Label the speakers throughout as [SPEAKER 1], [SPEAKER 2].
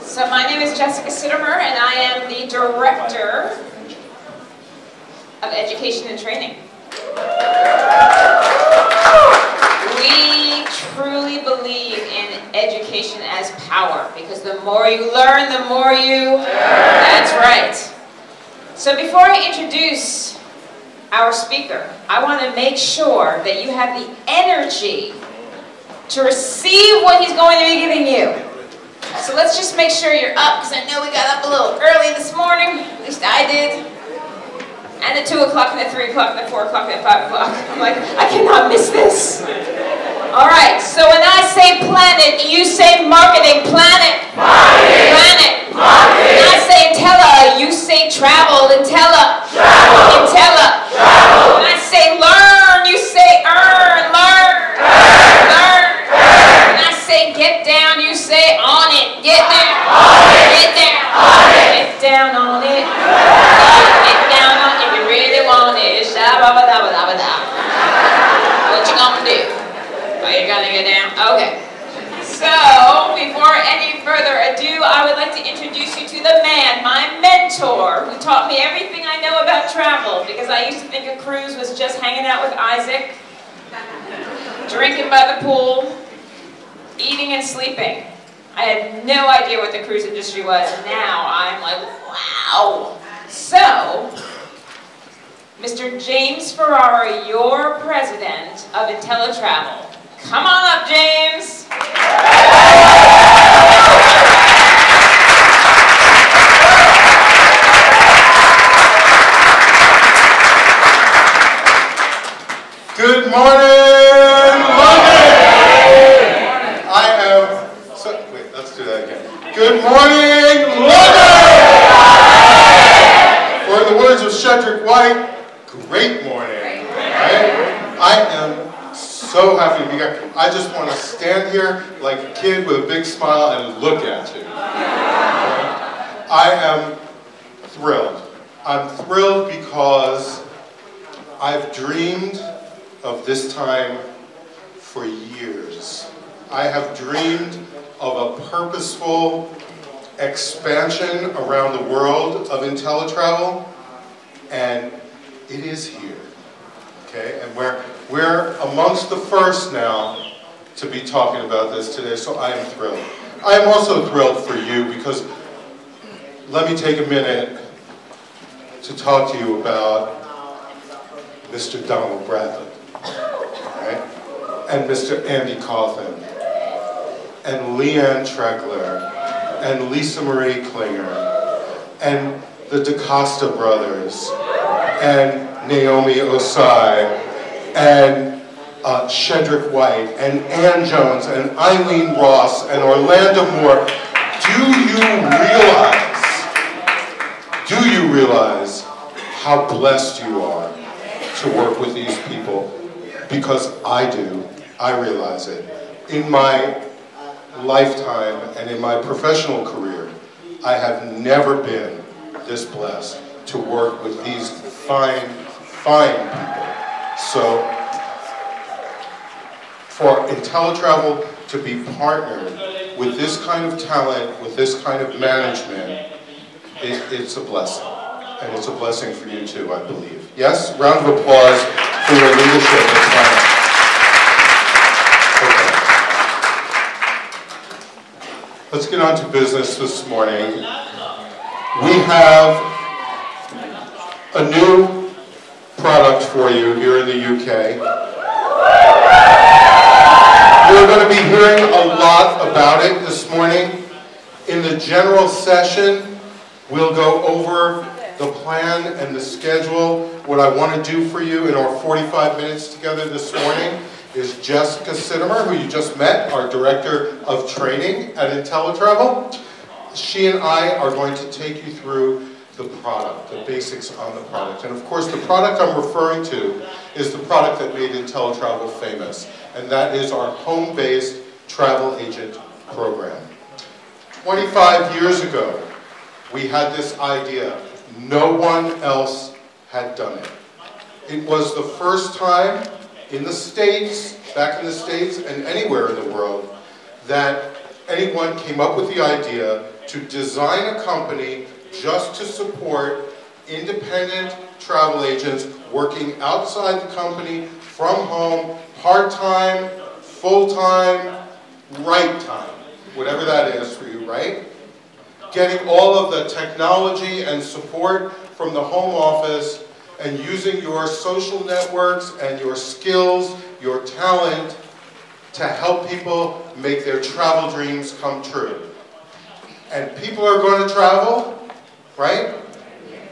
[SPEAKER 1] So my name is Jessica Sittimer, and I am the Director of Education and Training. We truly believe in education as power, because the more you learn, the more you... That's right. So before I introduce our speaker, I want to make sure that you have the energy to receive what he's going to be giving you. So let's just make sure you're up, because I know we got up a little early this morning, at least I did. And at 2 o'clock, and at 3 o'clock, and at 4 o'clock, and at 5 o'clock. I'm like, I cannot miss this. All right, so when I say planet, you say marketing. Planet. Marketing. Planet. Marketing. When I say Intella, you say travel. Intella. Travel. Intella. Travel. When I say learn, you say earn. Learn. Learn. When I say get down, you say on it. Get down. On it. Get down. On it. Get down on it. Get down on it if you really want it. Shabba-ba-da-ba-da-ba-da. What you gonna do? Oh, you're gonna get down? Okay. So, before any further ado, I would like to introduce you to the man, my mentor, who taught me everything I know about travel, because I used to think a cruise was just hanging out with Isaac, drinking by the pool, eating and sleeping. I had no idea what the cruise industry was, and now I'm like, wow. So, Mr. James Ferrara, your president of IntelliTravel. Come on up, James.
[SPEAKER 2] Good morning, London. I am so, wait, let's do that again. Good morning, London. Or in the words of Shedrick White, great morning. Right? I am so happy to be here. I just want to stand here like a kid with a big smile and look at you. I am thrilled. I'm thrilled because I've dreamed of this time for years. I have dreamed of a purposeful expansion around the world of IntelliTravel, and it is here. Okay, and we're amongst the first now to be talking about this today, so I am thrilled. I am also thrilled for you because let me take a minute to talk to you about Mr. Donald Bradley, right? And Mr. Andy Coffin, and Leanne Tregler, and Lisa Marie Klinger, and the DaCosta brothers, and Naomi Osai, and Shedrick White, and Ann Jones, and Eileen Ross, and Orlando Moore. Do you realize how blessed you are to work with these people? Because I do. I realize it. In my lifetime and in my professional career, I have never been this blessed to work with these fine people. So, for IntelliTravel to be partnered with this kind of talent, with this kind of management, it's a blessing. And it's a blessing for you too, I believe. Yes? Round of applause for your leadership and planning. Okay. Let's get on to business this morning. We have a new product for you here in the UK. You're going to be hearing a lot about it this morning. In the general session, we'll go over the plan and the schedule. What I want to do for you in our 45 minutes together this morning is Jessica Sittimer, who you just met, our Director of Training at IntelliTravel. She and I are going to take you through the product, the basics on the product. And of course, the product I'm referring to is the product that made IntelliTravel famous, and that is our home-based travel agent program. 25 years ago, we had this idea. No one else had done it. It was the first time in the States, back in the States and anywhere in the world, that anyone came up with the idea to design a company just to support independent travel agents working outside the company, from home, part-time, full-time, right time, whatever that is for you, right? Getting all of the technology and support from the home office and using your social networks and your skills, your talent to help people make their travel dreams come true. And people are going to travel, right?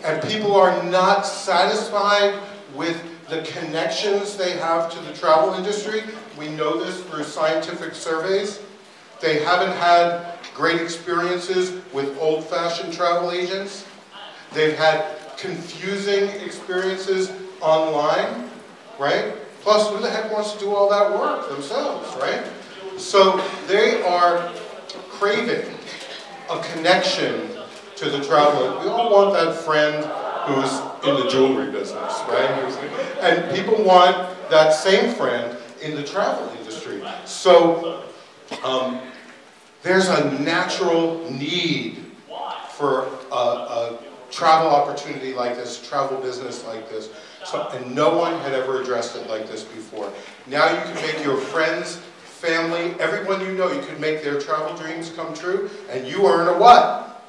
[SPEAKER 2] And people are not satisfied with the connections they have to the travel industry. We know this through scientific surveys. They haven't had great experiences with old-fashioned travel agents. They've had confusing experiences online, right? Plus, who the heck wants to do all that work themselves, right? So they are craving a connection to the traveler. We all want that friend who's in the jewelry business, right? And people want that same friend in the travel industry. So there's a natural need for a travel opportunity like this, travel business like this. And no one had ever addressed it like this before. Now you can make your friends, family, everyone you know, you can make their travel dreams come true, and you earn a what?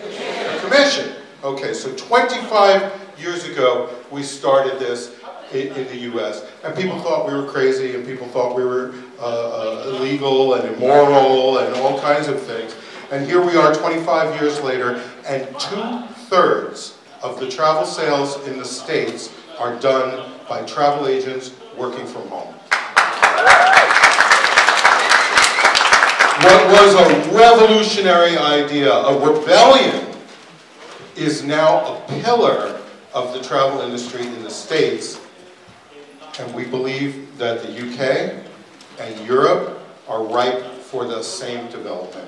[SPEAKER 2] A commission. Okay, so 25 years ago, we started this in the US. And people thought we were crazy, and people thought we were illegal and immoral and all kinds of things. And here we are 25 years later, and 2/3 of the travel sales in the States are done by travel agents working from home. What was a revolutionary idea, a rebellion, is now a pillar of the travel industry in the States. And we believe that the UK and Europe are ripe for the same development,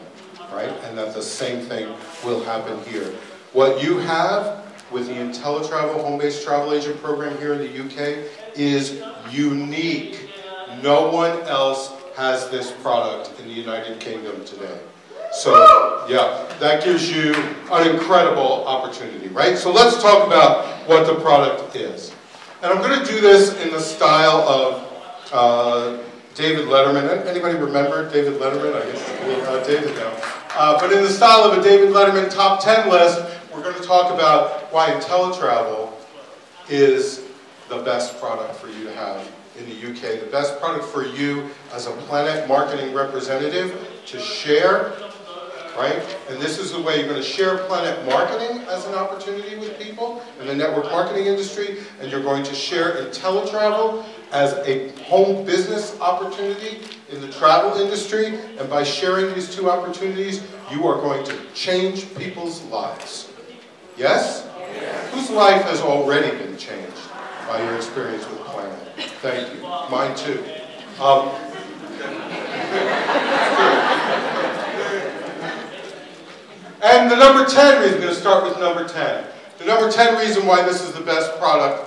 [SPEAKER 2] right? And that the same thing will happen here. What you have with the IntelliTravel home-based travel agent program here in the UK is unique. No one else has this product in the United Kingdom today. So, yeah, that gives you an incredible opportunity, right? So let's talk about what the product is. And I'm going to do this in the style of David Letterman. Anybody remember David Letterman? I guess it's a little outdated now. But in the style of a David Letterman top 10 list, we're going to talk about why IntelliTravel is the best product for you to have in the UK. The best product for you as a Planet marketing representative to share, right? And this is the way you're going to share Planet marketing as an opportunity with people in the network marketing industry, and you're going to share IntelliTravel as a home business opportunity in the travel industry. And by sharing these two opportunities, you are going to change people's lives. Yes? Yes. Whose life has already been changed by your experience with Planet? Thank you. Mine too. And the number 10 reason, I'm going to start with number 10. The number 10 reason why this is the best product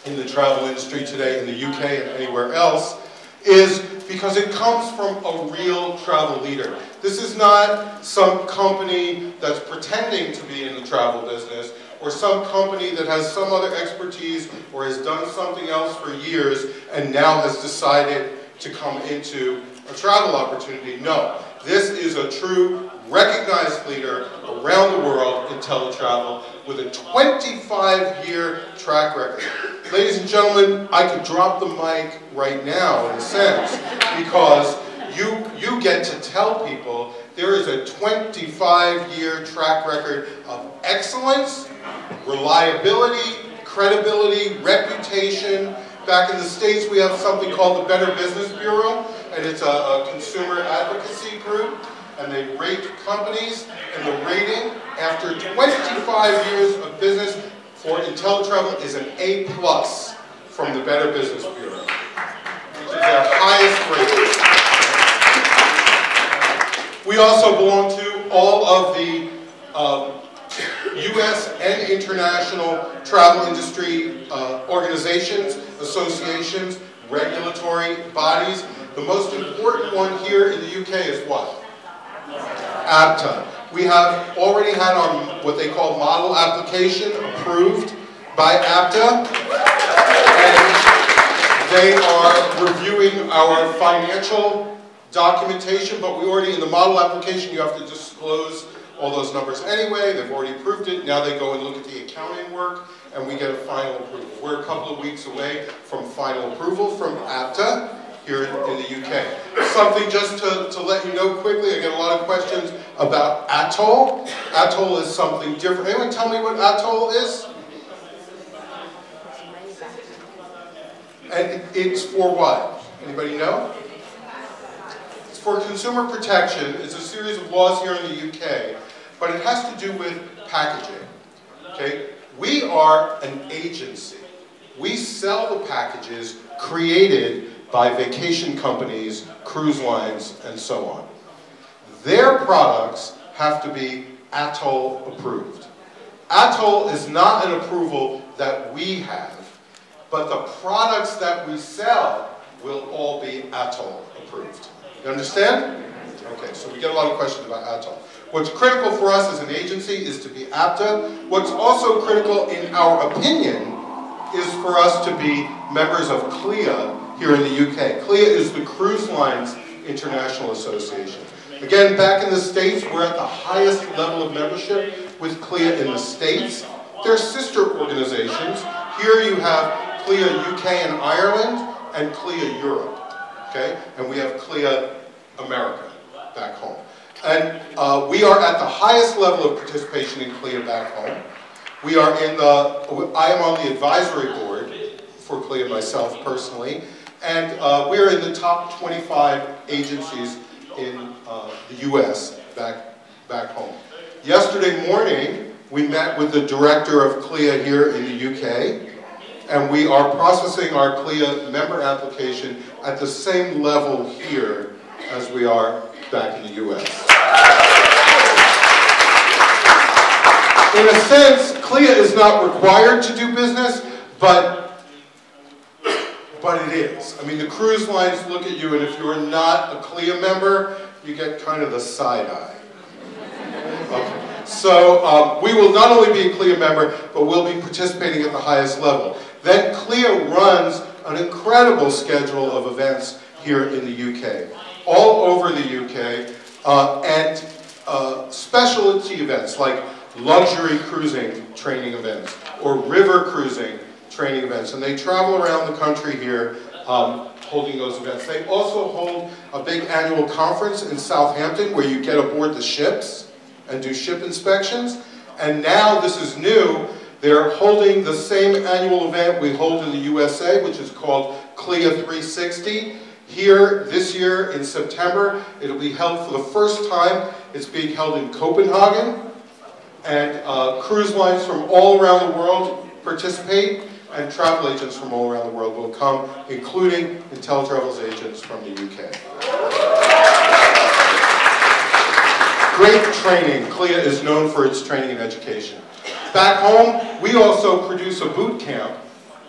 [SPEAKER 2] in the travel industry today in the UK and anywhere else is because it comes from a real travel leader. This is not some company that's pretending to be in the travel business, or some company that has some other expertise or has done something else for years and now has decided to come into a travel opportunity. No, this is a true recognized leader around the world in IntelliTravel with a 25-year track record. Ladies and gentlemen, I could drop the mic right now in a sense because you get to tell people there is a 25-year track record of excellence, reliability, credibility, reputation. Back in the States, we have something called the Better Business Bureau, and it's a consumer advocacy group, and they rate companies, and the rating after 25 years of business for IntelliTravel is an A+ from the Better Business Bureau, which is their highest rating. We also belong to all of the U.S. and international travel industry organizations, associations, regulatory bodies. The most important one here in the UK is what? APTA. We have already had our, what they call model application approved by APTA, and they are reviewing our financial documentation, but we already, in the model application, you have to disclose all those numbers anyway. They've already approved it. Now they go and look at the accounting work, and we get a final approval. We're a couple of weeks away from final approval from APTA here in the UK. Something just to let you know quickly, I get a lot of questions about ATOL. ATOL is something different. Anyone tell me what ATOL is? And it's for what? Anybody know? It's for consumer protection. It's a series of laws here in the UK, but it has to do with packaging. Okay? We are an agency. We sell the packages created by vacation companies, cruise lines, and so on. Their products have to be ATOL approved. ATOL is not an approval that we have, but the products that we sell will all be ATOL approved. You understand? Okay, so we get a lot of questions about ATOL. What's critical for us as an agency is to be APTA. What's also critical, in our opinion, is for us to be members of CLIA here in the UK. CLIA is the Cruise Lines International Association. Again, back in the States, we're at the highest level of membership with CLIA in the States. They're sister organizations. Here you have CLIA UK and Ireland and CLIA Europe. Okay? And we have CLIA America back home. And we are at the highest level of participation in CLIA back home. We are in the, I am on the advisory board for CLIA myself personally, and we're in the top 25 agencies in the US back home. Yesterday morning, we met with the director of CLIA here in the UK, and we are processing our CLIA member application at the same level here as we are back in the US. In a sense, CLIA is not required to do business, but it is. I mean, the cruise lines look at you, and if you're not a CLIA member, you get kind of the side eye. Okay. So we will not only be a CLIA member, but we'll be participating at the highest level. Then CLIA runs an incredible schedule of events here in the UK, all over the UK, and specialty events like luxury cruising training events or river cruising training events. And they travel around the country here holding those events. They also hold a big annual conference in Southampton where you get aboard the ships and do ship inspections. And now, this is new, they're holding the same annual event we hold in the USA, which is called CLIA 360. Here, this year in September, it'll be held for the first time. It's being held in Copenhagen. And cruise lines from all around the world participate, and travel agents from all around the world will come, including IntelliTravel's agents from the UK. Great training. CLIA is known for its training and education. Back home, we also produce a boot camp,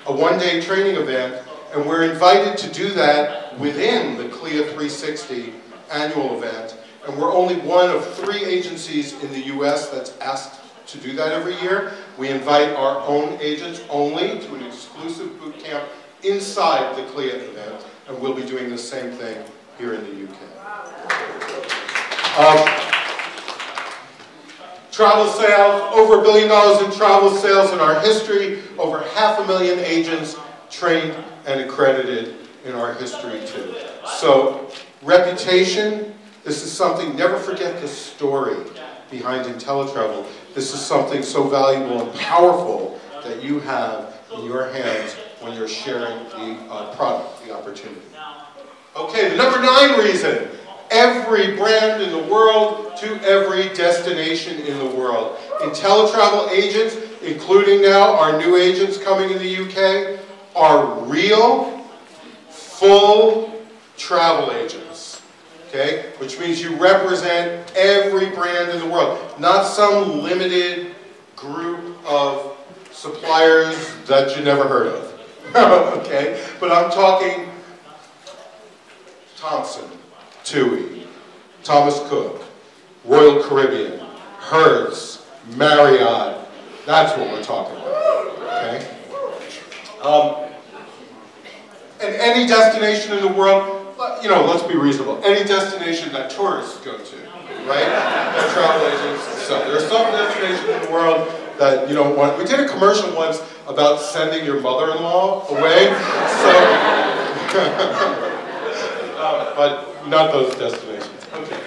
[SPEAKER 2] a one-day training event, and we're invited to do that within the CLIA 360 annual event. And we're only one of 3 agencies in the US that's asked to do that every year. We invite our own agents only to an exclusive boot camp inside the CLIA event, and we'll be doing the same thing here in the UK. Travel sales, over $1 billion in travel sales in our history, over 500,000 agents trained and accredited in our history too. So, reputation, this is something, never forget the story behind IntelliTravel. This is something so valuable and powerful that you have in your hands when you're sharing the product, the opportunity. Okay, the number 9 reason. Every brand in the world to every destination in the world. IntelliTravel agents, including now our new agents coming in the UK, are real, full travel agents. Okay? Which means you represent every brand in the world, not some limited group of suppliers that you never heard of. Okay? But I'm talking Thomson, TUI, Thomas Cook, Royal Caribbean, Hertz, Marriott. That's what we're talking about, okay? And any destination in the world, you know, let's be reasonable. Any destination that tourists go to, right? That travel agents sell. There are some destinations in the world that you don't want. We did a commercial once about sending your mother-in-law away, but not those destinations. Okay.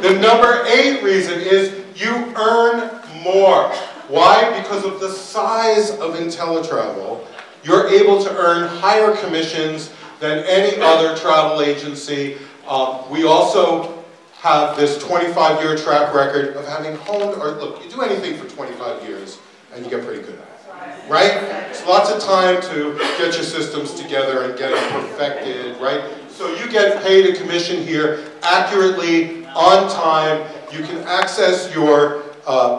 [SPEAKER 2] The number 8 reason is you earn more. Why? Because of the size of IntelliTravel, you're able to earn higher commissions than any other travel agency. We also have this 25-year track record of having honed, or look, you do anything for 25 years and you get pretty good at it, right? It's lots of time to get your systems together and get them perfected, right? So you get paid a commission here accurately, on time. You can access your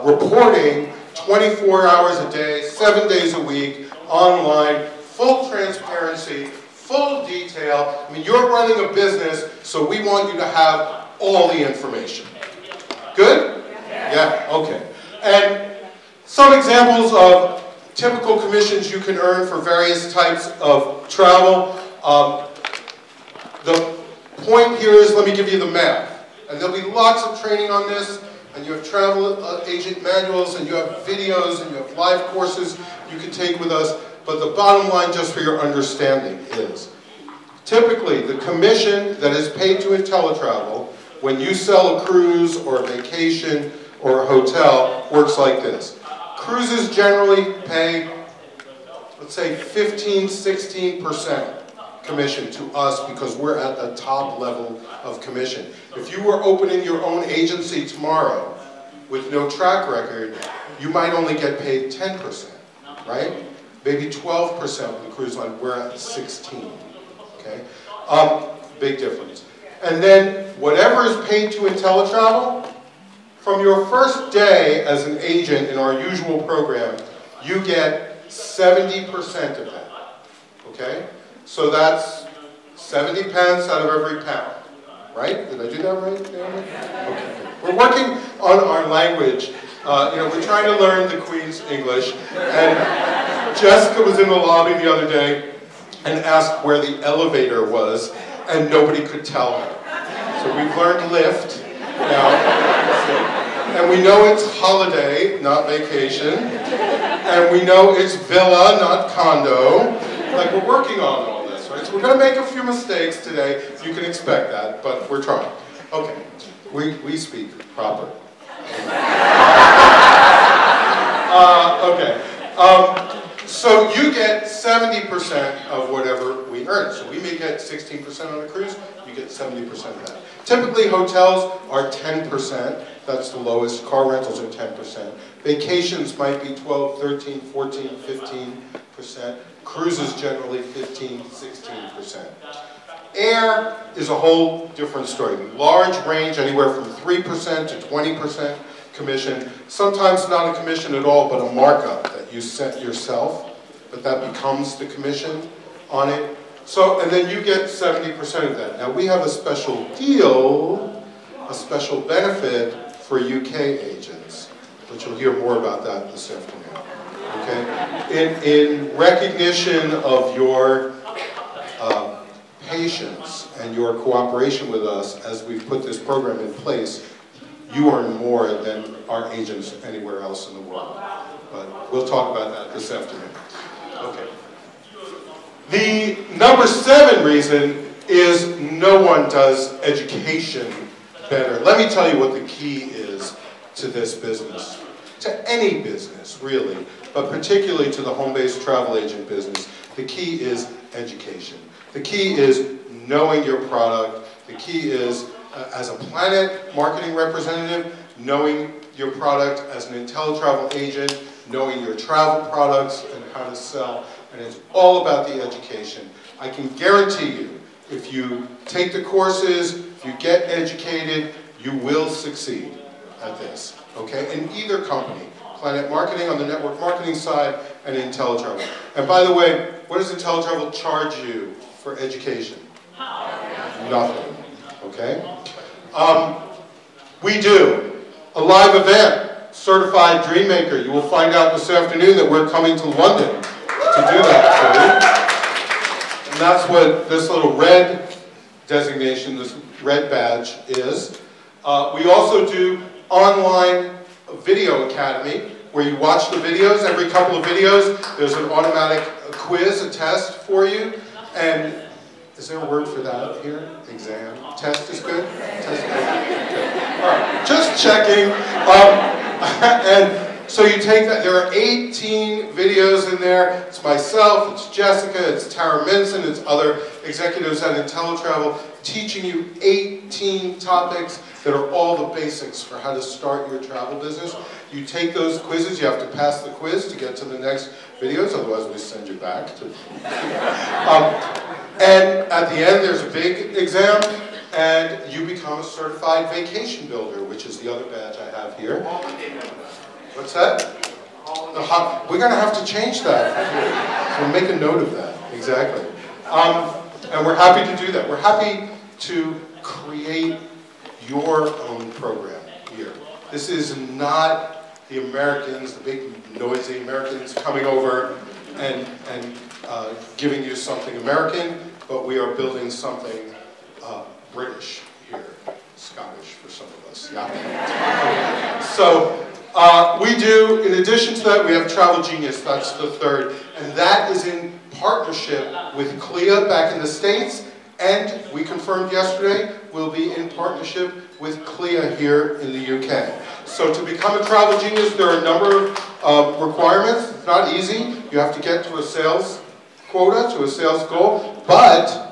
[SPEAKER 2] reporting 24 hours a day, 7 days a week, online, full transparency, full detail. I mean, you're running a business, so we want you to have all the information. Good? Yeah, okay. And some examples of typical commissions you can earn for various types of travel. The point here is, let me give you the math. And there'll be lots of training on this, and you have travel agent manuals, and you have videos, and you have live courses you can take with us. But the bottom line, just for your understanding, is typically the commission that is paid to IntelliTravel when you sell a cruise or a vacation or a hotel works like this. Cruises generally pay, let's say, 15–16% commission to us because we're at the top level of commission. If you were opening your own agency tomorrow with no track record, you might only get paid 10%, right? Maybe 12% with the cruise line. We're at 16%, okay? Big difference. And then whatever is paid to IntelliTravel, from your first day as an agent in our usual program, you get 70% of that, okay? So that's 70 pence out of every pound, right? Did I do that right, Naomi? Okay. We're working on our language. We're trying to learn the Queen's English, and Jessica was in the lobby the other day and asked where the elevator was, and nobody could tell her. So we've learned lift now, and we know it's holiday, not vacation, and we know it's villa, not condo. Like, we're working on all this, right? So we're going to make a few mistakes today. You can expect that, but we're trying. Okay, we speak proper. So you get 70% of whatever we earn. So we may get 16% on a cruise, you get 70% of that. Typically hotels are 10%, that's the lowest. Car rentals are 10%. Vacations might be 12, 13, 14, 15%. Cruises generally 15, 16%. Air is a whole different story. Large range, anywhere from 3% to 20% commission. Sometimes not a commission at all, but a markup that you set yourself, but that becomes the commission on it. So, and then you get 70% of that. Now we have a special deal, a special benefit for UK agents, which you'll hear more about that this afternoon. Okay? In recognition of your patience and your cooperation with us as we've put this program in place, you earn more than our agents anywhere else in the world. But we'll talk about that this afternoon. Okay. The number 7 reason is no one does education better. Let me tell you what the key is to this business, to any business really, but particularly to the home-based travel agent business. The key is education. The key is knowing your product. The key is, as a Planet marketing representative, knowing your product. As an IntelliTravel agent, knowing your travel products and how to sell. And it's all about the education. I can guarantee you, if you take the courses, if you get educated, you will succeed at this, okay? In either company, Planet Marketing on the network marketing side and IntelliTravel. And by the way, what does IntelliTravel charge you for education? Nothing, okay? We do. A live event, Certified Dream Maker. You will find out this afternoon that we're coming to London to do that for you. And that's what this little red designation, this red badge is. We also do online video academy, where you watch the videos. Every couple of videos, there's an automatic quiz, a test for you. And is there a word for that here? Exam. Test is good? Test is good? Okay. All right, just checking. And so you take that, there are 18 videos in there. It's myself, it's Jessica, it's Tara Minson, it's other executives at IntelliTravel, teaching you 18 topics that are all the basics for how to start your travel business. You take those quizzes, you have to pass the quiz to get to the next videos, otherwise we send you back to... and at the end there's a big exam, and you become a certified vacation builder, which is the other badge I have here. What's that? We're going to have to change that. So make a note of that, exactly. And we're happy to do that. We're happy to create your own program here. This is not the Americans, the big noisy Americans coming over and giving you something American, but we are building something British here, Scottish for some of us, yeah? So we do, in addition to that, we have Travel Genius, that's the third, and that is in partnership with CLIA back in the States, and we confirmed yesterday, we'll be in partnership with CLIA here in the UK. So to become a Travel Genius, there are a number of requirements. It's not easy. You have to get to a sales quota, to a sales goal, but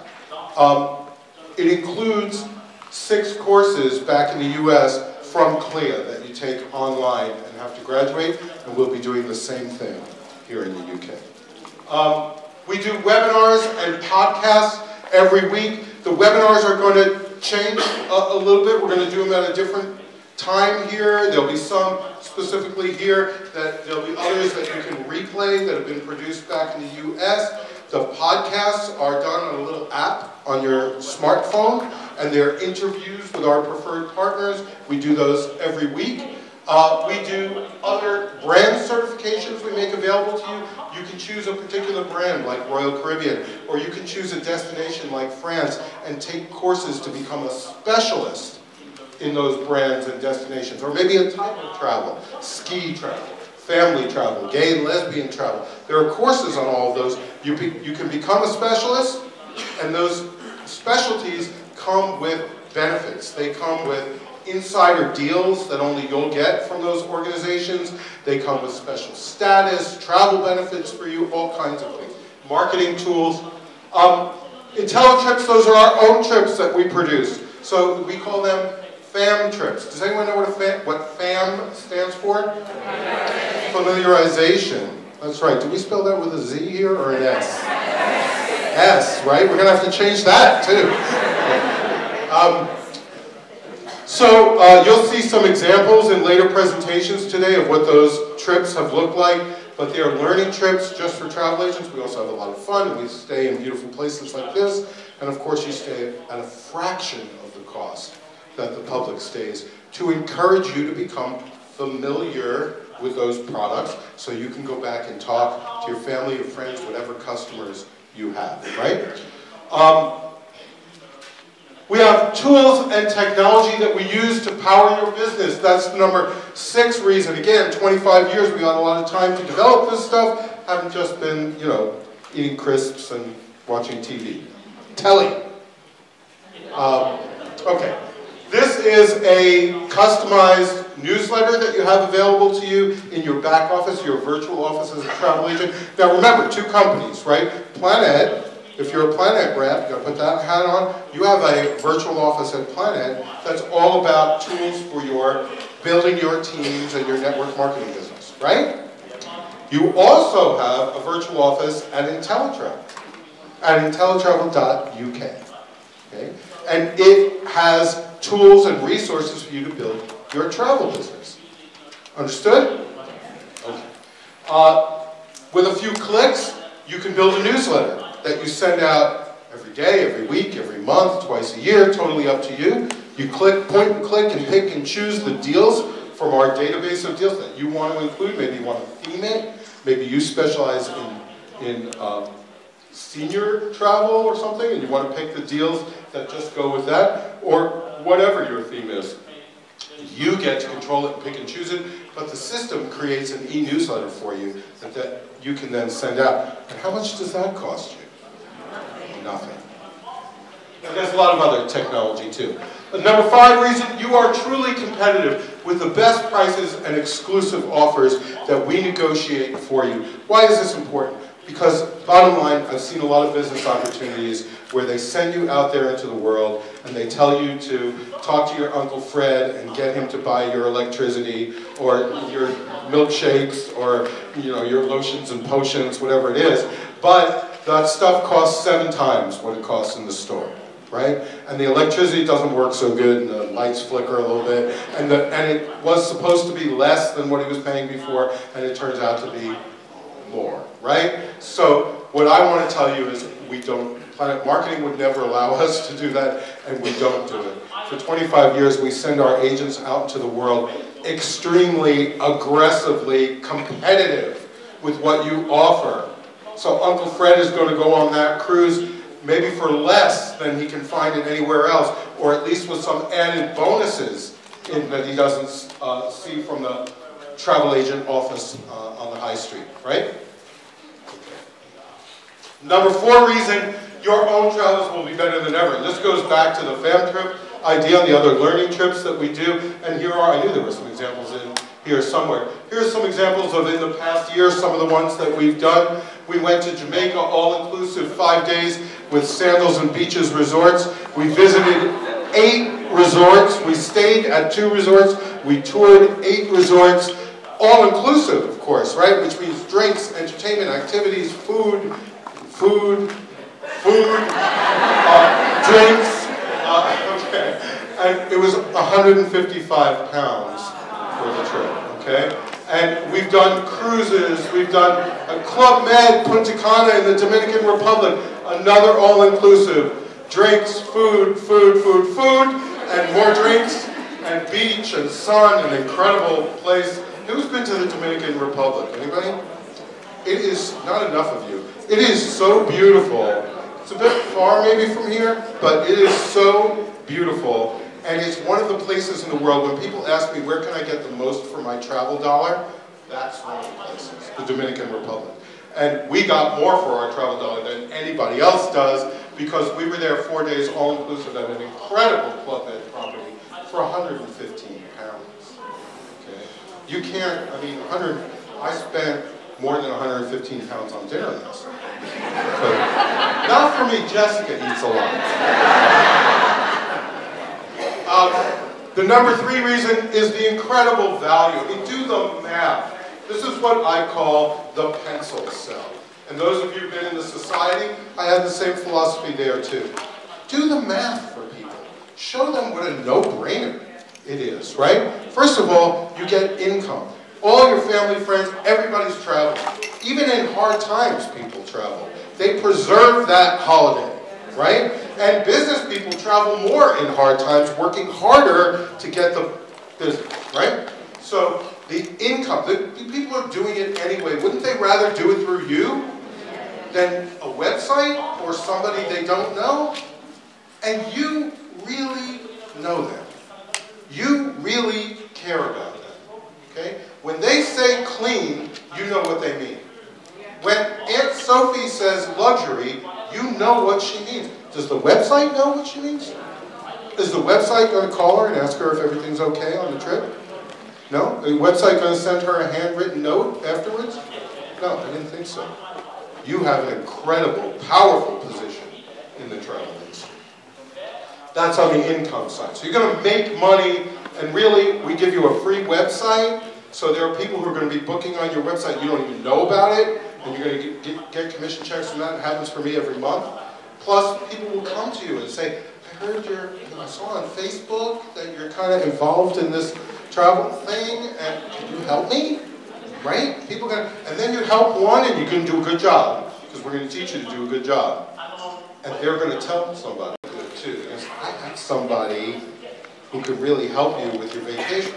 [SPEAKER 2] it includes 6 courses back in the US from CLIA that you take online and have to graduate, and we'll be doing the same thing here in the UK. We do webinars and podcasts every week. The webinars are going to change a little bit. We're going to do them at a different time here. There'll be some specifically here, that there'll be others that you can replay that have been produced back in the US. The podcasts are done on a little app on your smartphone, and they're interviews with our preferred partners. We do those every week. We do other brand certifications we make available to you. You can choose a particular brand like Royal Caribbean, or you can choose a destination like France and take courses to become a specialist in those brands and destinations, or maybe a type of travel, ski travel, family travel, gay and lesbian travel. There are courses on all of those. You can become a specialist, and those specialties come with benefits. They come with insider deals that only you'll get from those organizations. They come with special status, travel benefits for you, all kinds of things. Marketing tools. IntelliTrips, those are our own trips that we produce. So we call them FAM trips. Does anyone know what FAM stands for? Familiarization. That's right. Do we spell that with a Z here or an S? S, right? We're going to have to change that too. So you'll see some examples in later presentations today of what those trips have looked like, but they are learning trips just for travel agents. We also have a lot of fun, and we stay in beautiful places like this, and of course you stay at a fraction of the cost that the public stays, to encourage you to become familiar with those products so you can go back and talk to your family, your friends, whatever customers you have, right? We have tools and technology that we use to power your business. That's the number 6 reason. Again, 25 years, we got a lot of time to develop this stuff. Haven't just been, you know, eating crisps and watching TV. Telly. Okay. This is a customized newsletter that you have available to you in your back office, your virtual office as a travel agent. Now remember, 2 companies, right? Planet. If you're a Planet rep, you gotta put that hat on. You have a virtual office at Planet that's all about tools for your building your teams and your network marketing business, right? You also have a virtual office at IntelliTravel, at IntelliTravel.uk, okay? And it has tools and resources for you to build your travel business. Understood? Okay. With a few clicks, you can build a newsletter that you send out every day, every week, every month, twice a year, totally up to you. You click, point and click, and pick and choose the deals from our database of deals that you want to include. Maybe you want to theme it. Maybe you specialize in senior travel or something, and you want to pick the deals that just go with that, or whatever your theme is. You get to control it and pick and choose it, but the system creates an e-newsletter for you that you can then send out. And how much does that cost you? Nothing. And there's a lot of other technology too. But number 5 reason, you are truly competitive with the best prices and exclusive offers that we negotiate for you. Why is this important? Because bottom line, I've seen a lot of business opportunities where they send you out there into the world and they tell you to talk to your Uncle Fred and get him to buy your electricity or your milkshakes or your lotions and potions, whatever it is. But that stuff costs 7 times what it costs in the store, right? And the electricity doesn't work so good and the lights flicker a little bit. And it was supposed to be less than what he was paying before, and it turns out to be more, right? So what I want to tell you is we don't, Planet Marketing would never allow us to do that, and we don't do it. For 25 years, we send our agents out into the world extremely aggressively competitive with what you offer. So Uncle Fred is going to go on that cruise maybe for less than he can find it anywhere else, or at least with some added bonuses that he doesn't see from the travel agent office on the high street, right? Number 4 reason, your own travels will be better than ever. This goes back to the fam trip idea and the other learning trips that we do. And here are, I knew there were some examples in here somewhere. Here's some examples of in the past year, some of the ones that we've done. We went to Jamaica, all-inclusive, 5 days with Sandals and Beaches Resorts. We visited 8 resorts. We stayed at 2 resorts. We toured 8 resorts. All-inclusive, of course, right? Which means drinks, entertainment, activities, food, drinks. Okay. And it was 155 pounds for the trip, okay? And we've done cruises, we've done a Club Med, Punta Cana in the Dominican Republic, another all-inclusive, drinks, food, and more drinks, and beach and sun, an incredible place. Who's been to the Dominican Republic? Anybody? It is not enough of you. It is so beautiful. It's a bit far maybe from here, but it is so beautiful. And it's one of the places in the world when people ask me where can I get the most for my travel dollar, that's one of the places, the Dominican Republic. And we got more for our travel dollar than anybody else does because we were there 4 days all-inclusive at an incredible Club Med property for 115 pounds. Okay? You can't, I mean, I spent more than 115 pounds on dinner last night. So, not for me, Jessica eats a lot. The number 3 reason is the incredible value. I mean, do the math. This is what I call the pencil sell. And those of you who've been in the society, I had the same philosophy there too. Do the math for people. Show them what a no-brainer it is, right? First of all, you get income. All your family, friends, everybody's traveling. Even in hard times, people travel. They preserve that holiday, right? And business people travel more in hard times, working harder to get the business, right? So the income, the people are doing it anyway. Wouldn't they rather do it through you than a website or somebody they don't know? And you really know them. You really care about them, okay? When they say clean, you know what they mean. When Aunt Sophie says luxury, you know what she means. Does the website know what she means? Is the website going to call her and ask her if everything's okay on the trip? No? Is the website going to send her a handwritten note afterwards? No, I didn't think so. You have an incredible, powerful position in the travel industry. That's on the income side. So you're going to make money, and really, we give you a free website, so there are people who are going to be booking on your website, you don't even know about it, and you're going to get commission checks from that. It happens for me every month. Plus, people will come to you and say, I heard I saw on Facebook that you're kind of involved in this travel thing, and can you help me? Right? People and then you help one, and you can do a good job, because we're going to teach you to do a good job. And they're going to tell somebody too. Because I got somebody who could really help you with your vacation.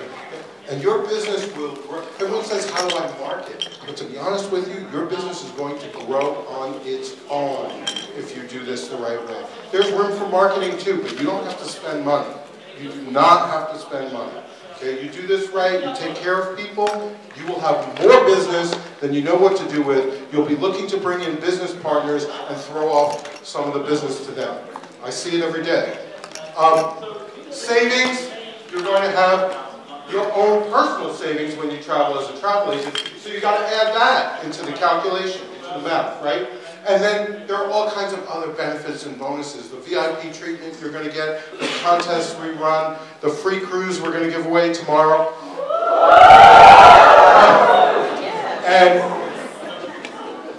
[SPEAKER 2] And your business will grow. Everyone says, how do I market? But to be honest with you, your business is going to grow on its own if you do this the right way. There's room for marketing too, but you don't have to spend money. You do not have to spend money. Okay, you do this right, you take care of people, you will have more business than you know what to do with. You'll be looking to bring in business partners and throw off some of the business to them. I see it every day. Savings, you're going to have your own personal savings when you travel as a travel agent, so you got to add that into the calculation, into the math, right? And then there are all kinds of other benefits and bonuses. The VIP treatment you're going to get, the contests we run, the free cruise we're going to give away tomorrow.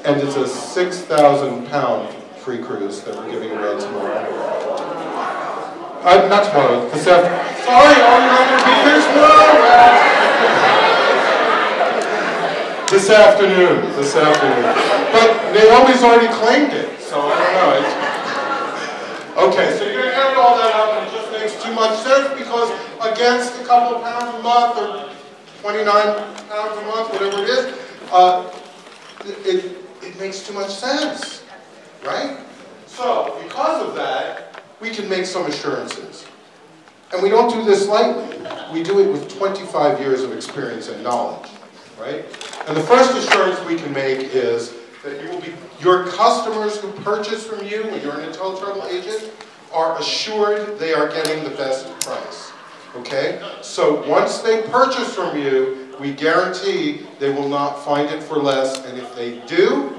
[SPEAKER 2] And it's a 6,000-pound free cruise that we're giving away tomorrow. Not tomorrow, this afternoon. Sorry, you're not going to be here tomorrow. This afternoon. But Naomi's already claimed it, so I don't know. Okay, so you're going to add all that up and it just makes too much sense because against a couple of pounds a month or 29 pounds a month, whatever it is, it makes too much sense, right? So, because of that, we can make some assurances. And we don't do this lightly. We do it with 25 years of experience and knowledge, right? And the first assurance we can make is that your customers who purchase from you when you're an IntelliTravel agent are assured they are getting the best price, okay? So once they purchase from you, we guarantee they will not find it for less, and if they do,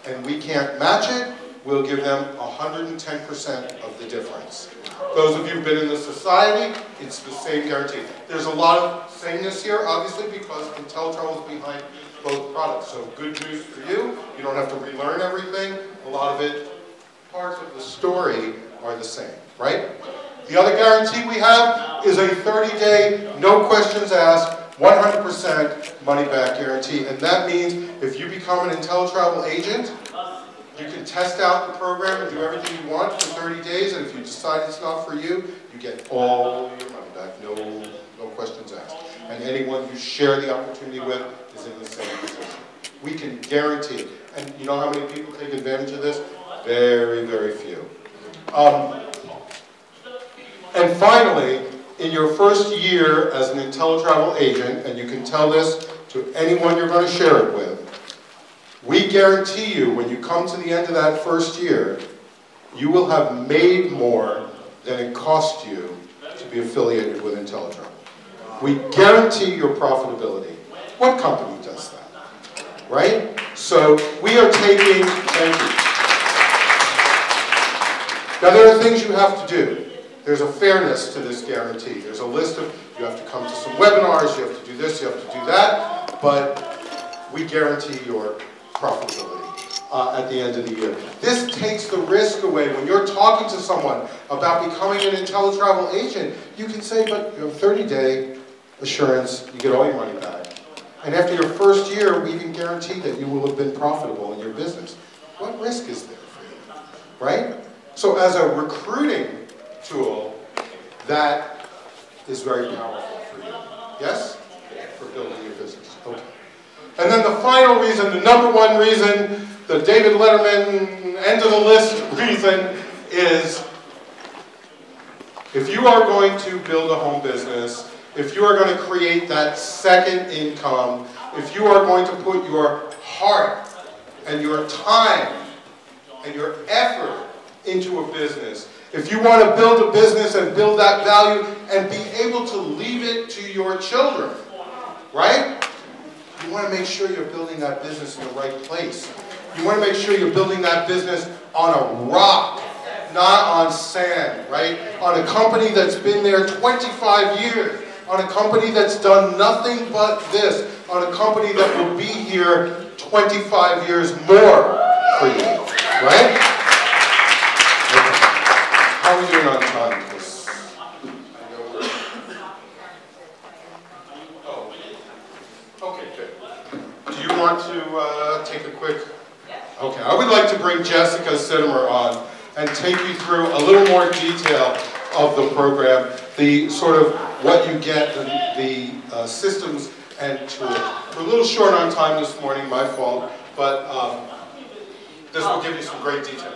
[SPEAKER 2] and we can't match it, we'll give them 110% of the difference. Those of you who've been in the society, it's the same guarantee. There's a lot of sameness here, obviously, because IntelliTravel is behind both products. So good news for you, you don't have to relearn everything. A lot of it, parts of the story are the same, right? The other guarantee we have is a 30-day, no questions asked, 100% money-back guarantee. And that means if you become an IntelliTravel agent, you can test out the program and do everything you want for 30 days, and if you decide it's not for you, you get all your money back, no questions asked. And anyone you share the opportunity with is in the same position. We can guarantee it. And you know how many people take advantage of this? Very, very few. And finally, in your first year as an IntelliTravel agent, and you can tell this to anyone you're going to share it with, we guarantee you, when you come to the end of that first year, you will have made more than it cost you to be affiliated with IntelliTravel. We guarantee your profitability. What company does that? Right? So we are taking, thank you. Now there are things you have to do. There's a fairness to this guarantee. There's a list of, you have to come to some webinars, you have to do this, you have to do that, but we guarantee your profitability at the end of the year. This takes the risk away. When you're talking to someone about becoming an IntelliTravel agent, you can say, but you have 30-day assurance, you get all your money back. And after your first year, we can guarantee that you will have been profitable in your business. What risk is there for you, right? So as a recruiting tool, that is very powerful for you. Yes? For building your business. Okay. And then the final reason, the number one reason, the David Letterman end of the list reason is if you are going to build a home business, if you are going to create that second income, if you are going to put your heart and your time and your effort into a business, if you want to build a business and build that value and be able to leave it to your children, right? You want to make sure you're building that business in the right place. You want to make sure you're building that business on a rock, not on sand, right? On a company that's been there 25 years, on a company that's done nothing but this, on a company that will be here 25 years more for you, right? Okay. How are we doing on time? Okay, good. Do you want to take a quick... Okay, I would like to bring Jessica Sittimer on and take you through a little more detail of the program, the sort of what you get, the systems and tools. We're a little short on time this morning, my fault, but this will give you some great detail.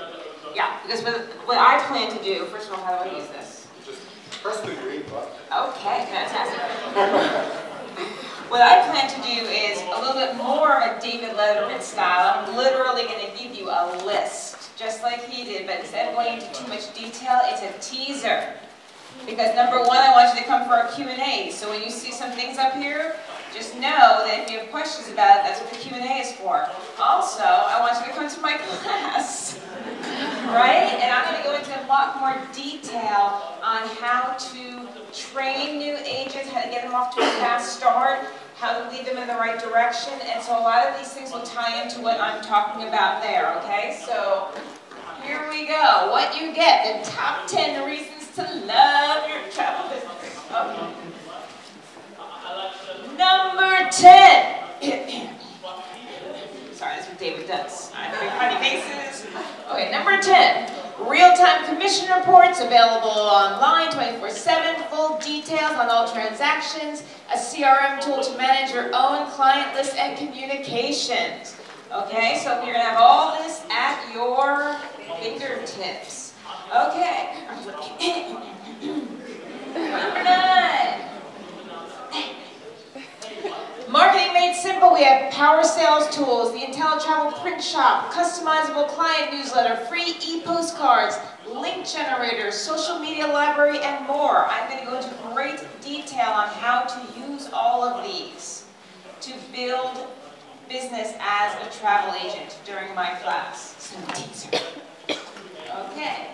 [SPEAKER 1] Yeah, because what I plan to do, first of all, how do I use this?
[SPEAKER 2] Just press the green button.
[SPEAKER 1] Okay, fantastic. What I plan to do is a little bit more of a David Letterman style. I'm literally going to give you a list, just like he did, but instead of going into too much detail, it's a teaser. Because number one, I want you to come for our Q&A. So when you see some things up here, just know that if you have questions about it, that's what the Q&A is for. Also, I want you to come to my class, right? And I'm going to go into a lot more detail on how to train new agents, how to get them off to a fast start, how to lead them in the right direction. And so a lot of these things will tie into what I'm talking about there, okay? So here we go. What you get, the top 10 reasons to love your travel business. Okay. Number 10. Sorry, that's what David does. I have big funny faces. Okay, number 10. Real-time commission reports available online 24/7. Full details on all transactions. A CRM tool to manage your own client list and communications. Okay, so you're going to have all this at your fingertips. Okay. Number 9. Marketing made simple. We have power sales tools, the IntelliTravel print shop, customizable client newsletter, free e-postcards, link generators, social media library, and more. I'm going to go into great detail on how to use all of these to build business as a travel agent during my class. So teaser. Okay.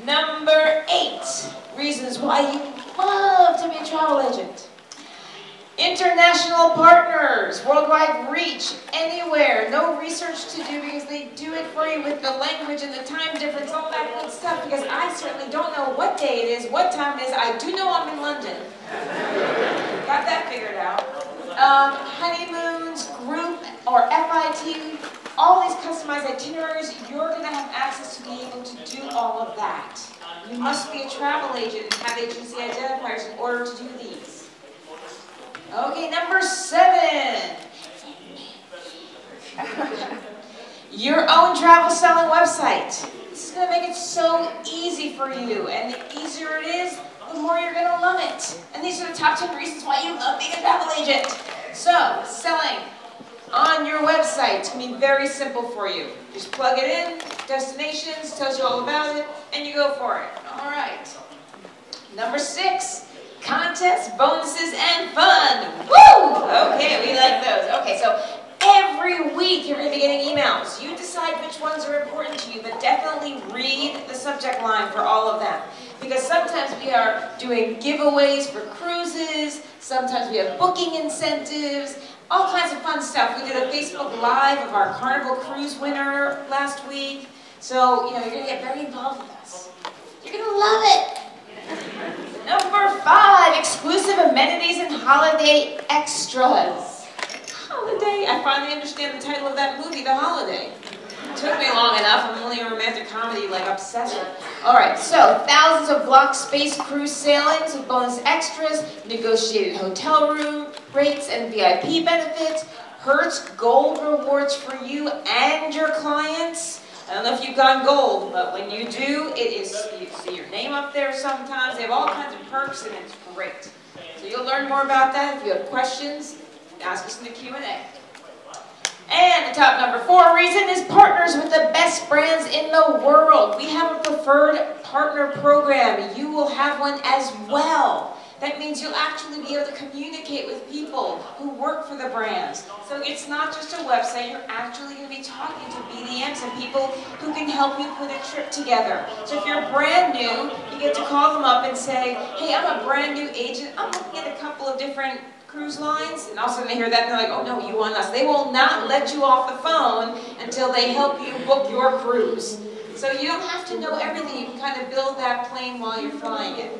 [SPEAKER 1] Number 8. Reasons why you love to be a travel agent. International partners, worldwide reach, anywhere, no research to do because they do it for you with the language and the time difference, all that good stuff, because I certainly don't know what day it is, what time it is. I do know I'm in London. Got that figured out. Honeymoons, group, or FIT, all these customized itineraries, you're going to have access to be able to do all of that. You must be a travel agent and have agency identifiers in order to do these. Okay, number 7. Your own travel selling website. This is going to make it so easy for you. And the easier it is, the more you're going to love it. And these are the top 10 reasons why you love being a travel agent. So, selling on your website can be very simple for you. Just plug it in, destinations, tells you all about it, and you go for it. All right. Number 6. Contests, bonuses, and fun. Woo! Okay, we like those. Okay, so every week you're going to be getting emails. You decide which ones are important to you, but definitely read the subject line for all of them. Because sometimes we are doing giveaways for cruises, sometimes we have booking incentives, all kinds of fun stuff. We did a Facebook Live of our Carnival Cruise winner last week. So, you're going to get very involved with us. You're going to love it. Number 5, exclusive amenities and holiday extras. Holiday? I finally understand the title of that movie, The Holiday. It took me long enough. I'm only a romantic comedy, like Obsession. Alright, so thousands of block space cruise sailings with bonus extras, negotiated hotel room rates and VIP benefits, Hertz Gold rewards for you and your clients. I don't know if you've gone gold, but when you do, you see your name up there sometimes. They have all kinds of perks, and it's great. So you'll learn more about that. If you have questions, ask us in the Q&A. And the top number 4 reason is partners with the best brands in the world. We have a preferred partner program. You will have one as well. That means you'll actually be able to communicate with people who work for the brands. So it's not just a website, you're actually going to be talking to BDMs and people who can help you put a trip together. So if you're brand new, you get to call them up and say, hey, I'm a brand new agent, I'm looking at a couple of different cruise lines, and all of a sudden they hear that and they're like, oh no, you want us. They will not let you off the phone until they help you book your cruise. So you don't have to know everything, you can kind of build that plane while you're flying it.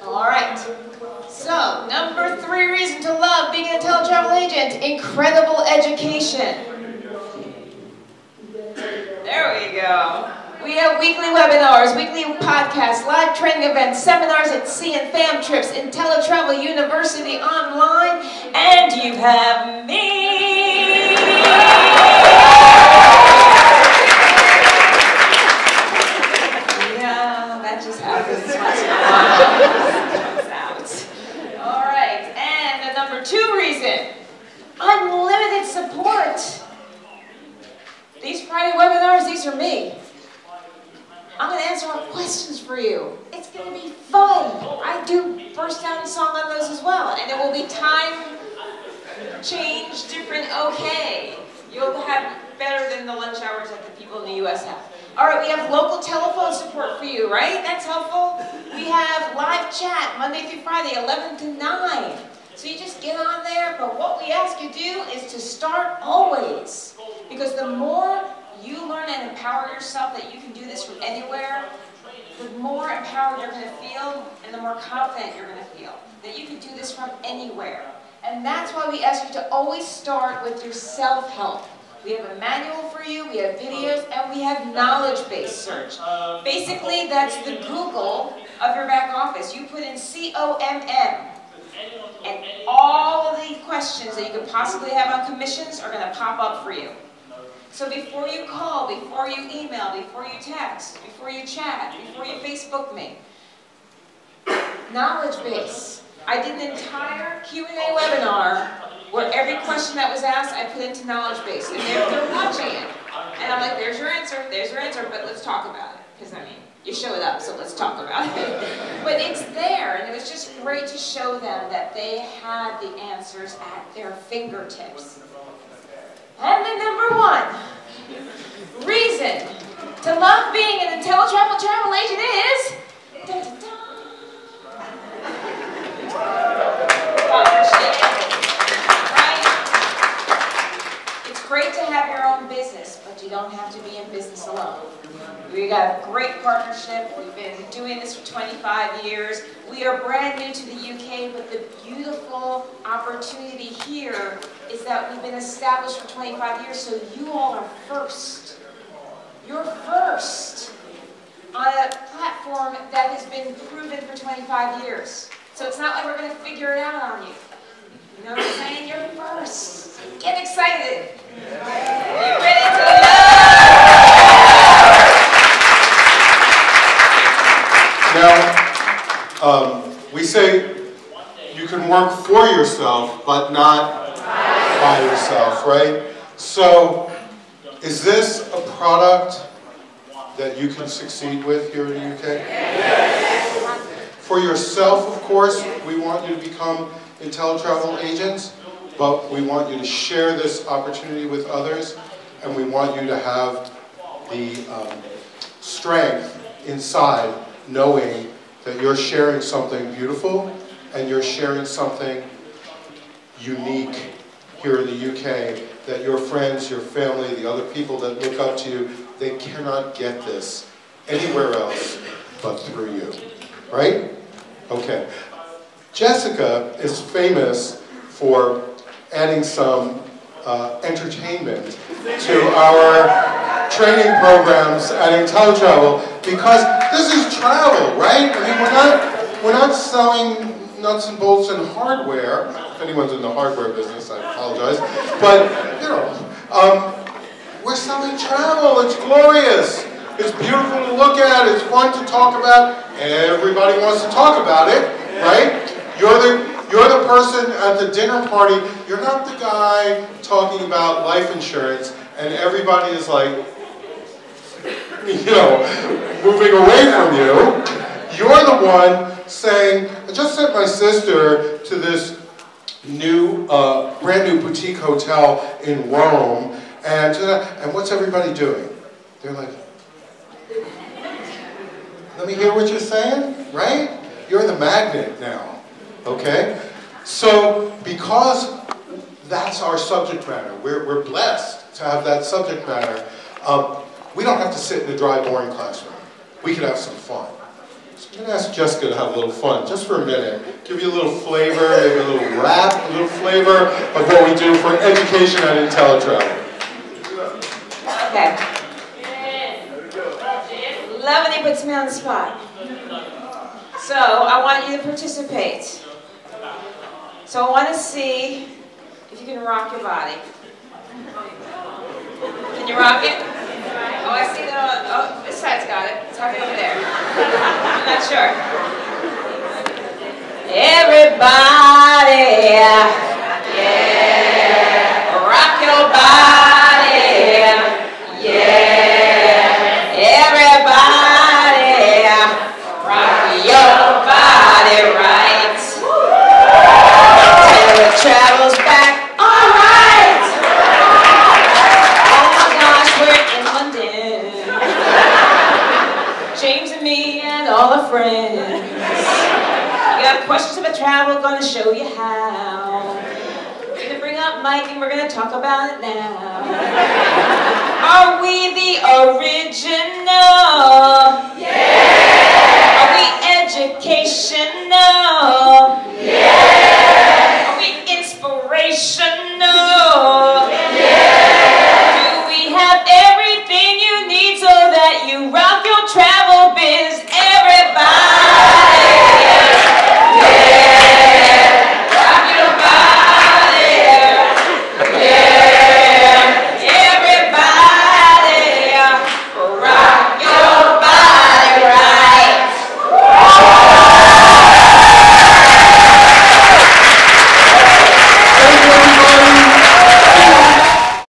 [SPEAKER 1] Alright, so number 3 reason to love being a IntelliTravel agent, incredible education. There we go. We have weekly webinars, weekly podcasts, live training events, seminars at sea and fam trips, IntelliTravel University online, and you have me. Yeah, that just happens once in a while. All right, and the number 2 reason, unlimited support. These Friday webinars, these are me. I'm going to answer all questions for you. It's going to be fun. I do burst down in song on those as well. And it will be time change, different, okay. You'll have better than the lunch hours that the people in the U.S. have. All right, we have local telephone support for you, right? That's helpful. We have live chat Monday through Friday, 11 to 9. So you just get on there, but what we ask you to do is to start always. Because the more you learn and empower yourself that you can do this from anywhere, the more empowered you're going to feel and the more confident you're going to feel that you can do this from anywhere. And that's why we ask you to always start with your self-help. We have a manual for you, we have videos, and we have knowledge-based search. Basically, that's the Google of your back office. You put in COMM, and all of the questions that you could possibly have on commissions are going to pop up for you. So before you call, before you email, before you text, before you chat, before you Facebook me, knowledge base. I did an entire Q&A webinar where every question that was asked, I put into knowledge base. And they're watching it. And I'm like, there's your answer, but let's talk about it. Because, I mean, you showed up, so let's talk about it. But it's there, and it was just great to show them that they had the answers at their fingertips. And the number 1 reason to love being an IntelliTravel travel agent is partnership. Right? It's great to have your own business, but you don't have to be in business alone. We got a great partnership. We've been doing this for 25 years. We are brand new to the UK, but the beautiful opportunity here is that we've been established for 25 years, so you all are first. You're first on a platform that has been proven for 25 years. So it's not like we're going to figure it out on you. You know what I'm saying? You're first. Get excited. Get ready to love.
[SPEAKER 2] Now, we say you can work for yourself, but not by yourself, right? So, is this a product that you can succeed with here in the UK? Yes. For yourself, of course, we want you to become IntelliTravel agents, but we want you to share this opportunity with others, and we want you to have the strength inside knowing that you're sharing something beautiful and you're sharing something unique here in the UK, that your friends, your family, the other people that look up to you, they cannot get this anywhere else but through you, right? Okay. Jessica is famous for adding some entertainment to our training programs at IntelliTravel, because this is travel, right? I mean, we're not selling nuts and bolts and hardware. If anyone's in the hardware business, I apologize. But, you know, we're selling travel. It's glorious. It's beautiful to look at. It's fun to talk about. Everybody wants to talk about it, right? You're the person at the dinner party. You're not the guy talking about life insurance, and everybody is like, you know, moving away from you. You're the one saying, I just sent my sister to this new, brand new boutique hotel in Rome, and what's everybody doing? They're like, let me hear what you're saying, right? You're the magnet now, okay? So, because that's our subject matter, we're blessed to have that subject matter, we don't have to sit in a dry, boring classroom. We can have some fun. So I'm going to ask Jessica to have a little fun, just for a minute. Give you a little flavor, maybe a little rap, a little flavor of what we do for education at IntelliTravel.
[SPEAKER 1] Okay. love when he puts me on the spot. So, I want you to participate. So I want to see if you can rock your body. Can you rock it? Oh, I see that on, oh, this side's got it. It's over there. I'm not sure. Everybody, yeah, rock your body, yeah, everybody, rock your body right. Till it travels back, all right. Oh my gosh, we're in London. James and me and all our friends. You got questions about travel, gonna show you how. We're gonna bring up Mike and we're gonna talk about it now. Are we the original? Yeah! Are we educational? Yeah! Are we inspirational?